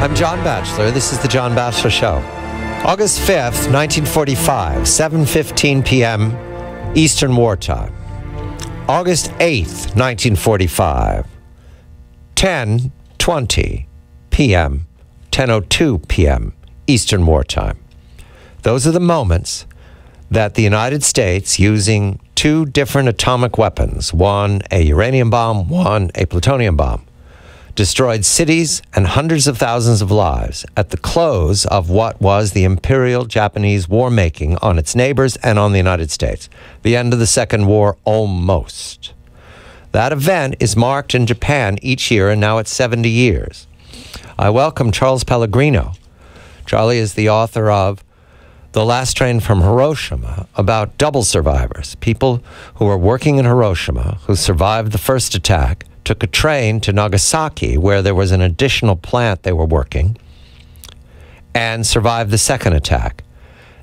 I'm John Batchelor. This is The John Batchelor Show. August 5th, 1945, 7:15 p.m. Eastern Wartime. August 8th, 1945, 10:20 p.m., 10:02 p.m. Eastern Wartime. Those are the moments that the United States, using two different atomic weapons, one a uranium bomb, one a plutonium bomb, destroyed cities and hundreds of thousands of lives at the close of what was the Imperial Japanese war-making on its neighbors and on the United States. The end of the Second War, almost. That event is marked in Japan each year, and now it's 70 years. I welcome Charles Pellegrino. Charlie is the author of The Last Train from Hiroshima, about double survivors, people who were working in Hiroshima, who survived the first attack, took a train to Nagasaki, where there was an additional plant they were working, and survived the second attack.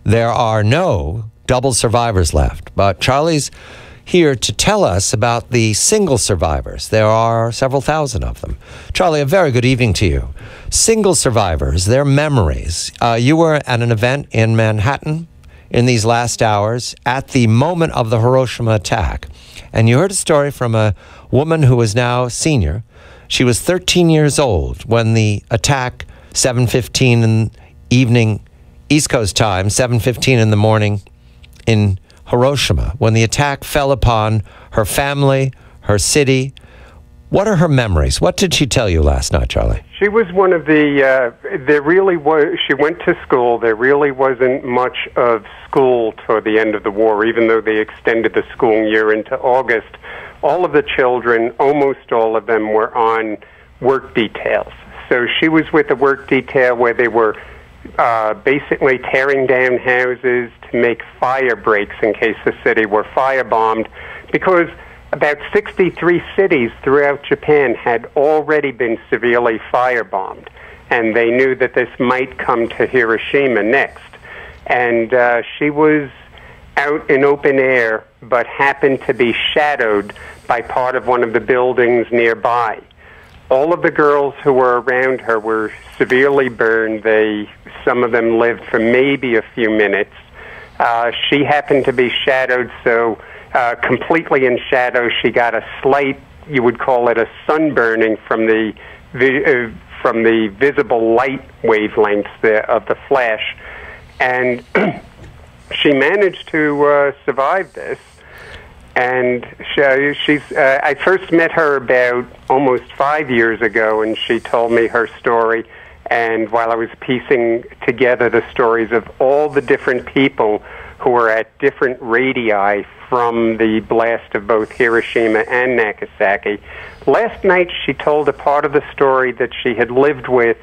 There are no double survivors left, but Charlie's here to tell us about the single survivors. There are several thousand of them. Charlie, a very good evening to you. Single survivors, their memories. You were at an event in Manhattan in these last hours at the moment of the Hiroshima attack, and you heard a story from a woman who is now senior. She was 13 years old when the attack, 7:15 in the evening, East Coast time, 7:15 in the morning in Hiroshima, when the attack fell upon her family, her city. What are her memories? What did she tell you last night, Charlie? She was one of the, she went to school. There really wasn't much of school toward the end of the war, even though they extended the school year into August. All of the children, almost all of them, were on work details. So she was with a work detail where they were basically tearing down houses to make fire breaks in case the city were firebombed, because about 63 cities throughout Japan had already been severely firebombed, and they knew that this might come to Hiroshima next. And she was out in open air, but happened to be shadowed by part of one of the buildings nearby. All of the girls who were around her were severely burned. Some of them lived for maybe a few minutes. She happened to be shadowed, so completely in shadow, she got a slight, you would call it a sunburning from the visible light wavelengths of the flash. And she managed to survive this. And I first met her about almost 5 years ago, and she told me her story. And while I was piecing together the stories of all the different people who were at different radii from the blast of both Hiroshima and Nagasaki, last night she told a part of the story that she had lived with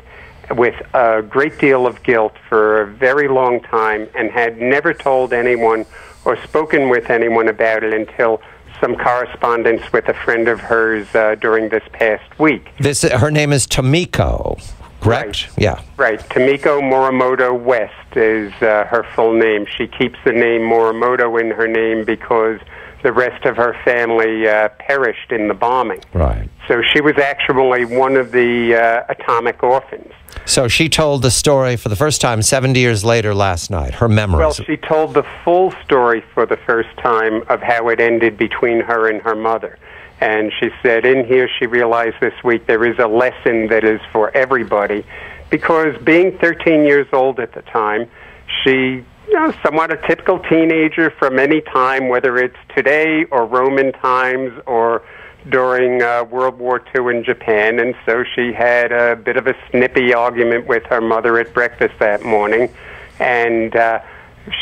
a great deal of guilt for a very long time and had never told anyone or spoken with anyone about it until some correspondence with a friend of hers during this past week. Her name is Tomiko, correct? Right. Yeah. Right. Tomiko Morimoto West is her full name. She keeps the name Morimoto in her name because the rest of her family perished in the bombing. Right. So she was actually one of the atomic orphans. So she told the story for the first time 70 years later last night, her memories. Well, she told the full story for the first time of how it ended between her and her mother. And she said in here she realized this week there is a lesson that is for everybody, because being 13 years old at the time, she, somewhat a typical teenager from any time, whether it's today or Roman times or during World War II in Japan, and so she had a bit of a snippy argument with her mother at breakfast that morning, and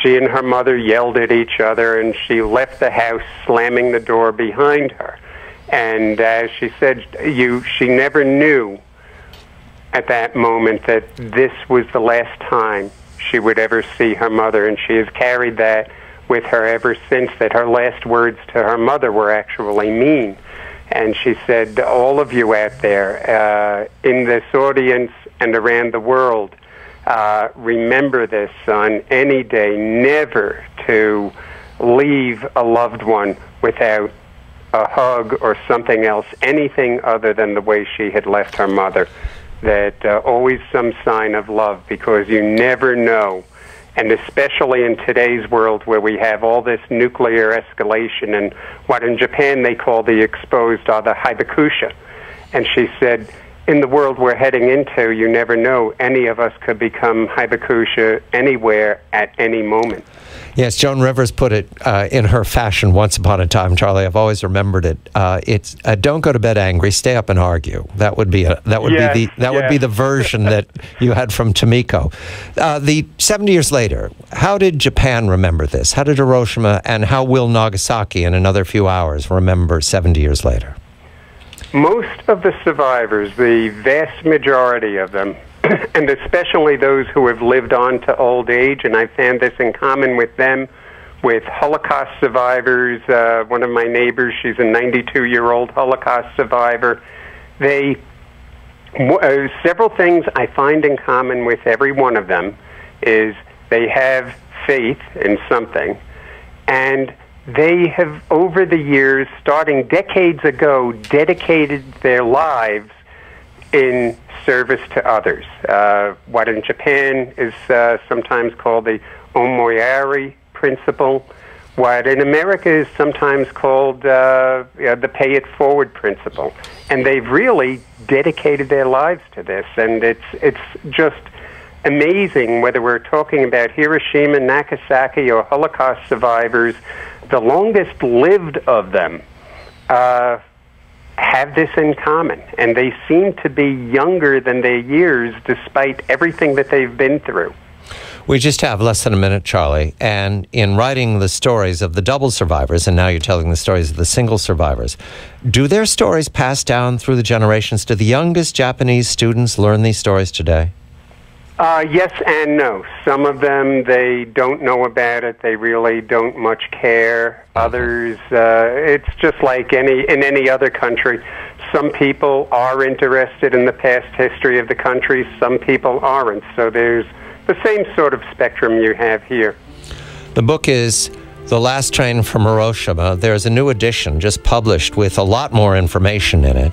she and her mother yelled at each other, and she left the house slamming the door behind her. And she said she never knew at that moment that this was the last time she would ever see her mother, and she has carried that with her ever since, that her last words to her mother were actually mean. And she said, all of you out there in this audience and around the world, remember this on any day, never to leave a loved one without a hug or something else, anything other than the way she had left her mother. that always some sign of love, because you never know. And especially in today's world where we have all this nuclear escalation and what in Japan they call the exposed or the hibakusha. And she said, in the world we're heading into, you never know. Any of us could become hibakusha anywhere at any moment. Yes, Joan Rivers put it in her fashion once upon a time, Charlie. I've always remembered it. It's don't go to bed angry, stay up and argue. That would be would be the version that you had from Tomiko. 70 years later, how did Japan remember this? How did Hiroshima, and how will Nagasaki in another few hours remember 70 years later? Most of the survivors, the vast majority of them, and especially those who have lived on to old age, and I found this in common with them, with Holocaust survivors. One of my neighbors, she's a 92-year-old Holocaust survivor. Several things I find in common with every one of them is they have faith in something, and they have, over the years, starting decades ago, dedicated their lives in service to others. What in Japan is sometimes called the omoyari principle, what in America is sometimes called the pay it forward principle. And they've really dedicated their lives to this, and it's just amazing whether we're talking about Hiroshima, Nagasaki, or Holocaust survivors. The longest lived of them have this in common, and they seem to be younger than their years despite everything that they've been through. We just have less than a minute, Charlie, and in writing the stories of the double survivors, and now you're telling the stories of the single survivors, do their stories pass down through the generations? Do the youngest Japanese students learn these stories today? Yes and no. Some of them, they don't know about it. They really don't much care. Others, it's just like in any other country. Some people are interested in the past history of the country. Some people aren't. So there's the same sort of spectrum you have here. The book is The Last Train from Hiroshima. There's a new edition just published with a lot more information in it.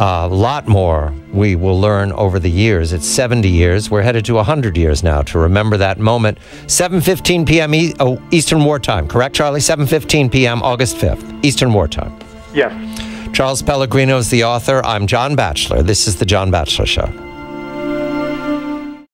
A lot more we will learn over the years. It's 70 years. We're headed to 100 years now to remember that moment. 7:15 p.m. Eastern Wartime. Correct, Charlie? 7:15 p.m. August 5th, Eastern Wartime. Yes. Charles Pellegrino is the author. I'm John Batchelor. This is The John Batchelor Show.